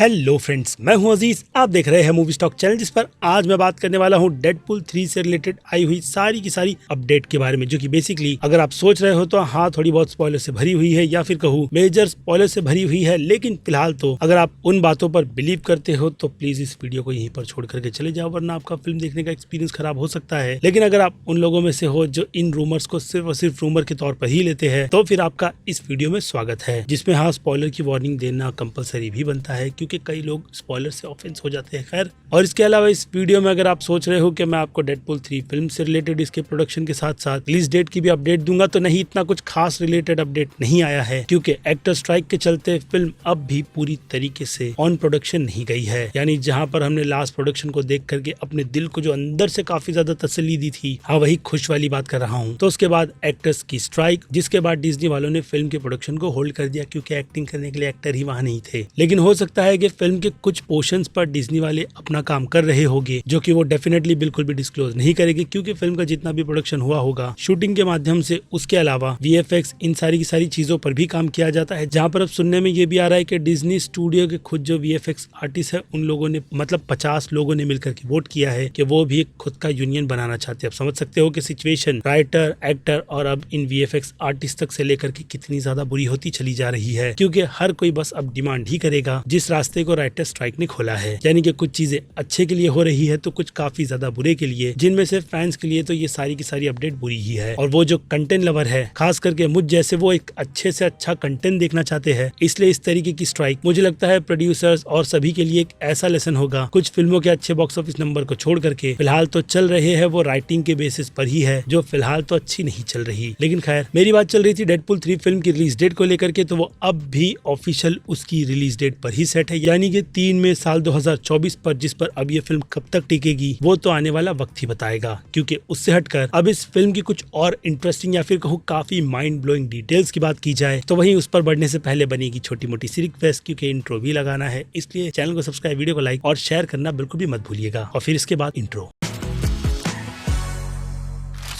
Hello friends, मैं हूं अजीज। आप देख रहे हैं मूवी स्टॉक चैनल, जिस पर आज मैं बात करने वाला हूं डेडपूल 3 से रिलेटेड आई हुई सारी की सारी अपडेट के बारे में, जो कि बेसिकली अगर आप सोच रहे हो तो हाँ, थोड़ी बहुत स्पॉइलर से भरी हुई है या फिर कहूँ मेजर स्पॉइलर से भरी हुई है। लेकिन फिलहाल तो अगर आप उन बातों पर बिलीव करते हो तो प्लीज इस वीडियो को यहीं पर छोड़ करके चले जाओ, वरना आपका फिल्म देखने का एक्सपीरियंस खराब हो सकता है। लेकिन अगर आप उन लोगों में से हो जो इन रूमर्स को सिर्फ और सिर्फ रूमर के तौर पर ही लेते हैं, तो फिर आपका इस वीडियो में स्वागत है, जिसमें हाँ, स्पॉइलर की वार्निंग देना कंपलसरी भी बनता है, क्योंकि कई लोग स्पॉइलर से ऑफेंस हो जाते हैं। खैर, और इसके अलावा इस वीडियो में अगर आप सोच रहे हो कि मैं आपको डेडपूल 3 फिल्म से रिलेटेड इसके प्रोडक्शन के साथ साथ रिलीज डेट की भी अपडेट दूंगा, तो नहीं, इतना कुछ खास रिलेटेड अपडेट नहीं आया है, क्योंकि एक्टर स्ट्राइक के चलते फिल्म अब भी पूरी तरीके से ऑन प्रोडक्शन नहीं गई है। यानी जहां पर हमने लास्ट प्रोडक्शन को देख करके अपने दिल को जो अंदर से काफी ज्यादा तसल्ली दी थी, हाँ, वही खुश वाली बात कर रहा हूँ। तो उसके बाद एक्टर्स की स्ट्राइक, जिसके बाद डिज्नी वालों ने फिल्म के प्रोडक्शन को होल्ड कर दिया, क्योंकि एक्टिंग करने के लिए एक्टर ही वहां नहीं थे। लेकिन हो सकता है कि फिल्म के कुछ पोर्शंस पर डिज्नी वाले अपना काम कर रहे होंगे, जो कि वो डेफिनेटली बिल्कुल भी डिस्क्लोज नहीं करेंगे, क्योंकि फिल्म का जितना भी प्रोडक्शन हुआ होगा शूटिंग के माध्यम से, उसके अलावा वीएफएक्स, इन सारी की सारी चीजों पर भी काम किया जाता है। जहां पर अब सुनने में ये भी आ रहा है कि डिज्नी स्टूडियो के खुद जो वीएफएक्स आर्टिस्ट है, उन लोगों ने मतलब 50 लोगों ने मिलकर के वोट किया है कि वो भी एक खुद का यूनियन बनाना चाहते हैं। अब समझ सकते हो कि सिचुएशन राइटर, एक्टर और अब इन वीएफएक्स आर्टिस्ट तक से लेकर के कितनी ज्यादा बुरी होती चली जा रही है, क्योंकि हर कोई बस अब डिमांड ही करेगा जिस रास्ते को राइटर स्ट्राइक ने खोला है। यानी कि कुछ चीजें अच्छे के लिए हो रही है तो कुछ काफी ज्यादा बुरे के लिए, जिनमें से फैंस के लिए तो ये सारी की सारी अपडेट बुरी ही है। और वो जो कंटेंट लवर है, खास करके मुझ जैसे, वो एक अच्छे से अच्छा कंटेंट देखना चाहते हैं। इसलिए इस तरीके की स्ट्राइक मुझे लगता है प्रोड्यूसर्स और सभी के लिए एक ऐसा लेसन होगा। कुछ फिल्मों के अच्छे बॉक्स ऑफिस नंबर को छोड़ करके फिलहाल तो चल रहे हैं वो राइटिंग के बेसिस पर ही है, जो फिलहाल तो अच्छी नहीं चल रही। लेकिन खैर, मेरी बात चल रही थी डेडपूल 3 फिल्म की रिलीज डेट को लेकर के, तो वो अब भी ऑफिशियल उसकी रिलीज डेट पर ही सेट है, यानी कि 3 मई साल 2024 पर, जिस पर अब ये फिल्म कब तक टिकेगी वो तो आने वाला वक्त ही बताएगा। क्योंकि उससे हटकर अब इस फिल्म की कुछ और इंटरेस्टिंग या फिर कहूँ काफी माइंड ब्लोइंग डिटेल्स की बात की जाए, तो वहीं उस पर बढ़ने से पहले बनेगी छोटी मोटी सी रिक्वेस्ट, क्योंकि इंट्रो भी लगाना है। इसलिए चैनल को सब्सक्राइब, वीडियो को लाइक और शेयर करना बिल्कुल भी मत भूलिएगा। और फिर इसके बाद इंट्रो।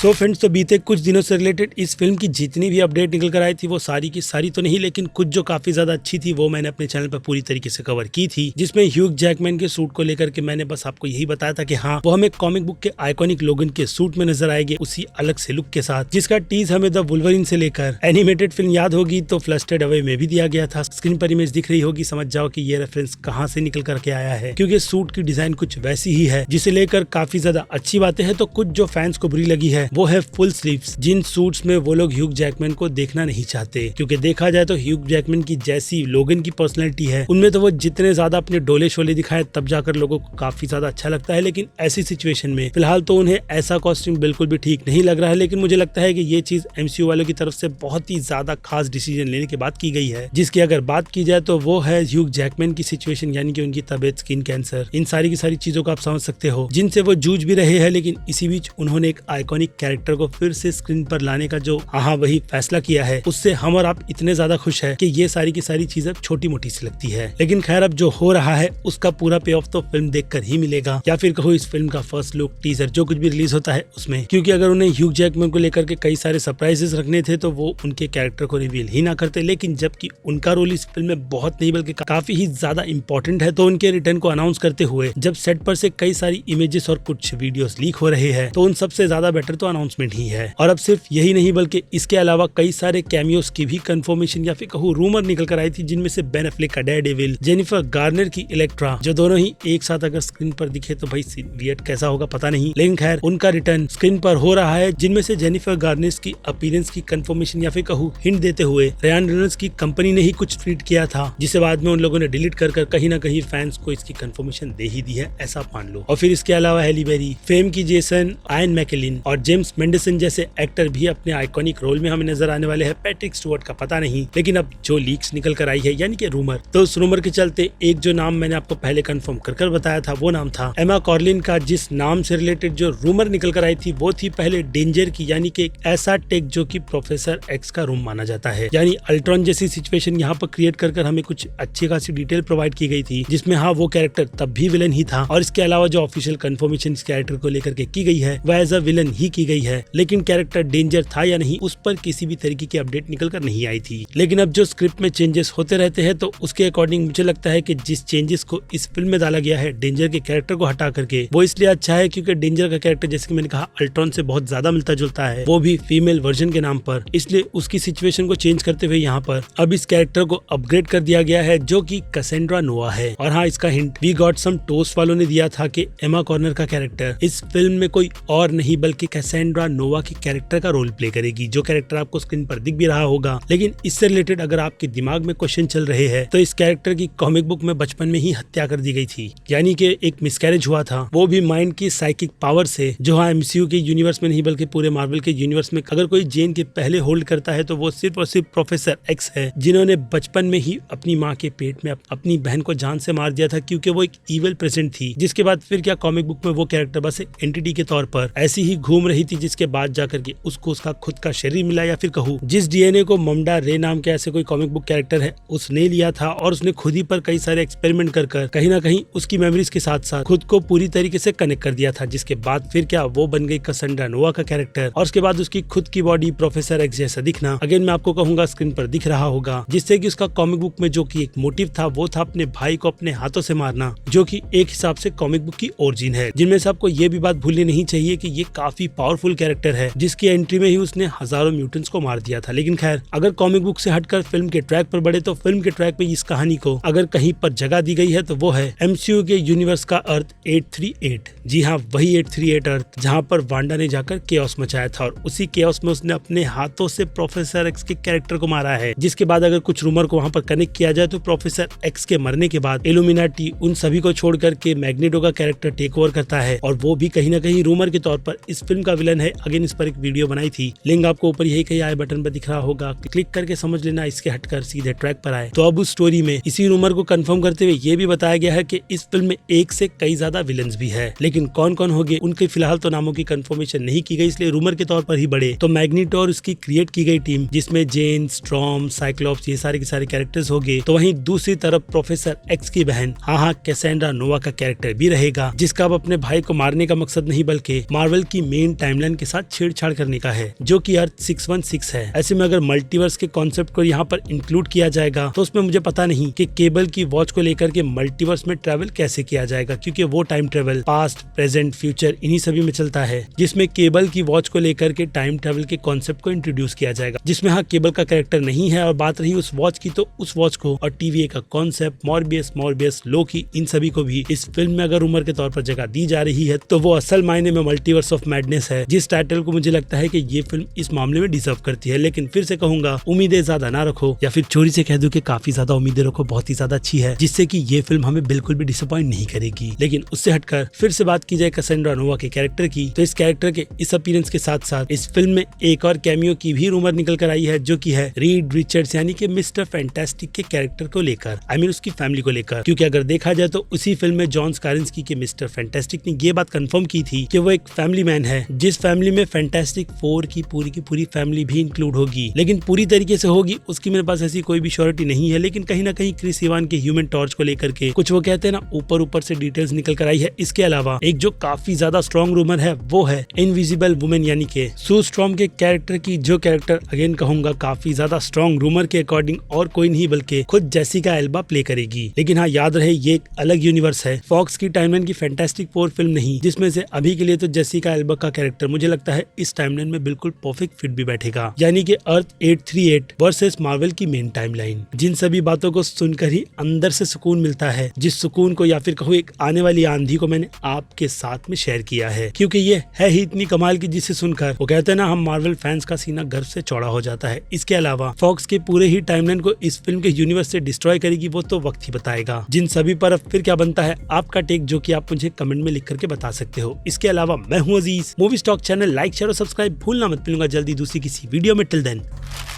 सो फ्रेंड्स, तो बीते कुछ दिनों से रिलेटेड इस फिल्म की जितनी भी अपडेट निकल कर आई थी, वो सारी की सारी तो नहीं, लेकिन कुछ जो काफी ज्यादा अच्छी थी वो मैंने अपने चैनल पर पूरी तरीके से कवर की थी। जिसमें ह्यूग जैकमैन के सूट को लेकर के मैंने बस आपको यही बताया था कि हाँ, वो हमें कॉमिक बुक के आइकॉनिक लोगन के सूट में नजर आएंगे, उसी अलग से लुक के साथ, जिसका टीज हमें द वुल्वरीन से लेकर एनिमेटेड फिल्म याद होगी तो फ्लस्टर्ड अवे में भी दिया गया था। स्क्रीन पर इमेज दिख रही होगी, समझ जाओ कि ये रेफरेंस कहाँ से निकल करके आया है, क्योंकि सूट की डिजाइन कुछ वैसी ही है, जिसे लेकर काफी ज्यादा अच्छी बातें हैं। तो कुछ जो फैंस को बुरी लगी है वो है फुल स्लीव्स, जिन सूट्स में वो लोग ह्यूग जैकमैन को देखना नहीं चाहते। क्योंकि देखा जाए तो ह्यूग जैकमैन की जैसी लोगन की पर्सनैलिटी है, उनमें तो वो जितने ज्यादा अपने डोले शोले दिखाए तब जाकर लोगों को काफी ज्यादा अच्छा लगता है। लेकिन ऐसी सिचुएशन में फिलहाल तो उन्हें ऐसा कॉस्ट्यूम बिल्कुल भी ठीक नहीं लग रहा है। लेकिन मुझे लगता है कि ये चीज एमसीयू वालों की तरफ से बहुत ही ज्यादा खास डिसीजन लेने के बाद की गई है, जिसकी अगर बात की जाए तो वो है ह्यूग जैकमैन की सिचुएशन, यानी कि उनकी तबियत, स्किन कैंसर, इन सारी की सारी चीजों को आप समझ सकते हो, जिनसे वो जूझ भी रहे हैं। लेकिन इसी बीच उन्होंने एक आइकॉनिक कैरेक्टर को फिर से स्क्रीन पर लाने का जो हाँ वही फैसला किया है, उससे हम और आप इतने ज्यादा खुश है कि ये सारी की सारी चीजें छोटी मोटी सी लगती है। लेकिन खैर, अब जो हो रहा है उसका पूरा पे ऑफ तो फिल्म देखकर ही मिलेगा, या फिर कहो इस फिल्म का फर्स्ट लुक, टीजर, जो कुछ भी रिलीज होता है उसमें। क्योंकि अगर उन्हें ह्यूग जैकमैन को लेकर के कई सारे सरप्राइजेस रखने थे तो वो उनके कैरेक्टर को रिवील ही ना करते। लेकिन जबकि उनका रोल इस फिल्म में बहुत नहीं बल्कि काफी ही ज्यादा इंपॉर्टेंट है, तो उनके रिटर्न को अनाउंस करते हुए जब सेट पर से कई सारी इमेजेस और कुछ वीडियोस लीक हो रहे हैं, तो उन सबसे ज्यादा बेटर तो अनाउंसमेंट ही है। और अब सिर्फ यही नहीं बल्कि इसके अलावा कई सारे कैमियोस की भी कंफर्मेशन या फिर कहूँ रूमर निकल कर आई थी, जिनमें से बेन एफ्लेक का डेयरडेविल, जेनिफर गार्नर की इलेक्ट्रा, जो दोनों ही एक साथ अगर स्क्रीन पर दिखे तो भाई वियर्ड कैसा होगा पता नहीं। लेकिन खैर, उनका रिटर्न स्क्रीन पर हो रहा है, जिनमें से जेनिफर गार्नर की अपीयरेंस की कंफर्मेशन या फिर कहूँ हिंट देते हुए रायन रेनॉल्ड्स की कंपनी ने ही कुछ ट्वीट किया था, जिसे बाद में उन लोगों ने डिलीट कर कहीं ना कहीं फैंस को इसकी कंफर्मेशन दे ही दी है, ऐसा मान लो। और फिर इसके अलावा हैली बेरी, फेम की जेसन, आयन मैकेलिन और जेम्स मेंडरसन जैसे एक्टर भी अपने आइकॉनिक रोल में हमें नजर आने वाले हैं। पैट्रिक स्टुअर्ट का पता नहीं, लेकिन अब जो लीक्स निकल कर आई है, यानी कि रूमर, तो उस रूमर के चलते एक जो नाम मैंने आपको पहले कंफर्म कर बताया था, वो नाम था एमा कॉर्लिन का। जिस नाम से रिलेटेड जो रूमर निकल कर आई थी वो थी पहले डेंजर की, यानी कि एक ऐसा टेक जो कि प्रोफेसर एक्स का रूम माना जाता है। यानी अल्ट्रॉन जैसी सिचुएशन यहाँ पर क्रिएट कर हमें कुछ अच्छी खासी डिटेल प्रोवाइड की गई थी, जिसमें हाँ, वो कैरेक्टर तब भी विलन ही था। और इसके अलावा जो ऑफिशियल कंफर्मेशन इस कैरेक्टर को लेकर के की गई है वह एज अ विलन ही की गई है, लेकिन कैरेक्टर डेंजर था या नहीं उस पर किसी भी तरीके की अपडेट निकल कर नहीं आई थी। लेकिन अब जो स्क्रिप्ट में चेंजेस होते रहते हैं तो उसके अकॉर्डिंग मुझे लगता है कि जिस चेंजेस को इस फिल्म में डाला गया है डेंजर के कैरेक्टर को हटा करके, वो इसलिए अच्छा है क्योंकि डेंजर का कैरेक्टर जैसे कि मैंने कहा अल्ट्रॉन से बहुत ज्यादा मिलता जुलता है, वो भी फीमेल वर्जन के नाम पर, इसलिए उसकी सिचुएशन को चेंज करते हुए यहाँ पर अब इस कैरेक्टर को अपग्रेड कर दिया गया है जो कि कैसेंड्रा नोवा है। और हाँ, इसका hint we got some toast वालों ने दिया था कि एमा कॉर्नर का कैरेक्टर इस फिल्म में कोई और नहीं बल्कि कैसेंड्रा नोवा के कैरेक्टर का रोल प्ले करेगी, जो कैरेक्टर आपको स्क्रीन पर दिख भी रहा होगा। लेकिन इससे रिलेटेड अगर आपके दिमाग में क्वेश्चन चल रहे हैं तो इस कैरेक्टर की कॉमिक बुक में बचपन में ही हत्या कर दी गई थी, यानी कि एक मिसकैरेज हुआ था, वो भी माइंड की साइकिक पावर से, जो हाँ एमसीयू के यूनिवर्स में नहीं बल्कि पूरे मार्वल के यूनिवर्स में अगर कोई जेन के पहले होल्ड करता है तो वो सिर्फ और सिर्फ प्रोफेसर एक्स है, जिन्होंने बचपन में ही अपनी माँ के पेट में अपनी बहन को जान से मार दिया था क्योंकि वो एक इविल प्रेजेंट थी। जिसके बाद फिर क्या कॉमिक बुक में वो कैरेक्टर बस एक एंटिटी के तौर पर ऐसी ही घूम रही थी, जिसके बाद जाकर के उसको उसका खुद का शरीर मिला, या फिर कहूँ जिस डीएनए को ममडा रे नाम के ऐसे कोई कॉमिक बुक कैरेक्टर है उसने लिया था और उसने खुद ही पर कई सारे एक्सपेरिमेंट कर कहीं ना कहीं उसकी मेमोरीज के साथ साथ खुद को पूरी तरीके से कनेक्ट कर दिया था। जिसके बाद फिर क्या वो बन गई कैसेंड्रा नोवा का कैरेक्टर और उसके बाद उसकी खुद की बॉडी प्रोफेसर एक्स जैसा दिखना, अगेन मैं आपको कहूंगा स्क्रीन पर दिख रहा होगा, जिससे कि उसका कॉमिक बुक में जो कि एक मोटिव था वो था अपने भाई को अपने हाथों से मारना, जो कि एक हिसाब से कॉमिक बुक की ओरिजिन है। जिनमें से आपको ये भी बात भूलनी नहीं चाहिए कि ये काफी पावरफुल कैरेक्टर है, जिसकी एंट्री में ही उसने हजारों म्यूटेंट्स को मार दिया था। लेकिन खैर, अगर कॉमिक बुक से हटकर फिल्म के ट्रैक पर बढ़े तो फिल्म के ट्रैक पे इस कहानी को अगर कहीं पर जगह दी गई है तो वो है एमसीयू के यूनिवर्स का अर्थ 838। जी हाँ, वही 838 अर्थ जहाँ पर वांडा ने जाकर केओस मचाया था और उसी केओस में उसने अपने हाथों से प्रोफेसर एक्स के कैरेक्टर को मारा है। जिसके बाद अगर कुछ रूमर को वहाँ पर कनेक्ट किया जाए तो प्रोफेसर एक्स के मरने के बाद इल्यूमिनाटी उन सभी को छोड़ करके मैग्नेटो का कैरेक्टर टेक ओवर करता है और वो भी कहीं ना कहीं रूमर के तौर पर इस फिल्म का विलन है। अगेन इस पर एक वीडियो बनाई थी, लिंक आपको ऊपर यही कहीं आई बटन पर दिख रहा होगा, क्लिक करके समझ लेना। इसके हटकर सीधे ट्रैक पर आए तो अब उस स्टोरी में इसी रूमर को कंफर्म करते हुए ये भी बताया गया है कि इस फिल्म में एक से कई ज्यादा विलन्स भी है, लेकिन कौन कौन होंगे उनके फिलहाल तो नामों की कंफर्मेशन नहीं की गई, इसलिए रूमर के तौर पर ही बढ़े तो मैग्नेटो और उसकी क्रिएट की गई टीम जिसमें जेन, स्ट्रॉम, साइक्लोप्स ये सारे के सारे कैरेक्टर्स होंगे। तो वहीं दूसरी तरफ प्रोफेसर एक्स की बहन हाँ कैसेंड्रा नोवा का कैरेक्टर भी रहेगा, जिसका अब अपने भाई को मारने का मकसद नहीं बल्कि मार्वल की मेन टाइमलाइन के साथ छेड़छाड़ करने का है, जो कि अर्थ 616 है। ऐसे में अगर मल्टीवर्स के कॉन्सेप्ट को यहाँ पर इंक्लूड किया जाएगा तो उसमें मुझे पता नहीं कि केबल की वॉच को लेकर के मल्टीवर्स में ट्रैवल कैसे किया जाएगा, क्योंकि वो time travel past, present, future इन्हीं सभी में चलता है, जिसमें केबल की वॉच को लेकर के टाइम ट्रैवल के कॉन्सेप्ट को इंट्रोड्यूस किया जाएगा, जिसमें हाँ केबल का कैरेक्टर नहीं है। और बात रही उस वॉच की तो उस वॉच को और टीवीए का कॉन्सेप्ट, मॉर्बियस, लोकी, इन सभी को भी इस फिल्म में अगर उम्र के तौर पर जगह दी जा रही है तो वो असल मायने में मल्टीवर्स ऑफ मैडनेस है, जिस टाइटल को मुझे लगता है कि ये फिल्म इस मामले में डिजर्व करती है। लेकिन फिर से कहूंगा उम्मीदें ज्यादा ना रखो, या फिर चोरी से कह दूं कि काफी ज्यादा उम्मीदें रखो, बहुत ही ज्यादा अच्छी है, जिससे कि ये फिल्म हमें बिल्कुल भी डिसअपॉइंट नहीं करेगी। लेकिन उससे हटकर फिर से बात की जाए कैसेंड्रा नोवा के कैरेक्टर की, तो इस कैरेक्टर के इस अपीयरेंस के साथ साथ इस फिल्म में एक और कैमियो की भी रूमर निकल कर आई है, जो की है रीड रिचर्ड्स यानी कि मिस्टर फैंटास्टिक के कैरेक्टर को लेकर, आई मीन उसकी फैमिली को लेकर। क्योंकि अगर देखा जाए तो उसी फिल्म में जॉन स्कारिंस्की के मिस्टर फैंटास्टिक ने ये बात कंफर्म की थी कि वो एक फैमिली मैन है, जिस फैमिली में फैंटास्टिक 4 की पूरी फैमिली भी इंक्लूड होगी। लेकिन पूरी तरीके से होगी उसकी मेरे पास ऐसी कोई भी श्योरिटी नहीं है, लेकिन कहीं ना कहीं क्रिस इवान के ह्यूमन टॉर्च को लेकर के कुछ वो कहते हैं ना ऊपर से डिटेल्स निकल कर आई है। इसके अलावा एक जो काफी ज्यादा स्ट्रॉन्ग रूमर है वो है इनविजिबल वुमेन यानी कि सू स्ट्रॉम के कैरेक्टर की, जो कैरेक्टर अगेन कहूंगा काफी ज्यादा स्ट्रॉन्ग रूमर के अकॉर्डिंग और कोई नहीं बल्कि खुद जेसिका एल्बा प्ले करेगी। लेकिन हाँ याद रहे ये एक अलग यूनिवर्स है, फॉक्स की टाइमलाइन की फैंटास्टिक 4 फिल्म नहीं, जिसमें से अभी के लिए तो जेसिका एल्बा का कैरेक्टर मुझे लगता है इस टाइमलाइन में बिल्कुल परफेक्ट फिट भी बैठेगा, यानी कि अर्थ 838 वर्सेस मार्वल की मेन टाइमलाइन। जिन सभी बातों को सुनकर ही अंदर से सुकून मिलता है, जिस सुकून को या फिर कहूँ एक आने वाली आंधी को मैंने आपके साथ में शेयर किया है, क्योंकि ये है ही इतनी कमाल की जिसे सुनकर वो कहते हैं ना हम मार्वल फैंस का सीना गर्व से चौड़ा हो जाता है। इसके अलावा फॉक्स के पूरे ही टाइमलाइन को इस फिल्म के यूनिवर्स से डिस्ट्रॉय करेगी वो तो वक्त ही बताएगा। जिन सभी पर अब फिर क्या बनता है आपका टेक, जो कि आप मुझे कमेंट में लिख करके बता सकते हो। इसके अलावा मैं हूँ Aziz, movie stock channel like share और सब्सक्राइब भूलना मत। मिलूंगा जल्दी दूसरी किसी वीडियो में, till then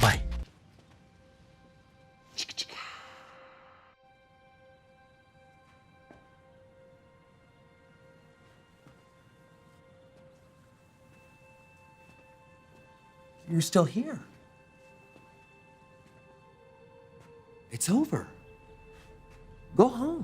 bye. You're still here. It's over. Go home.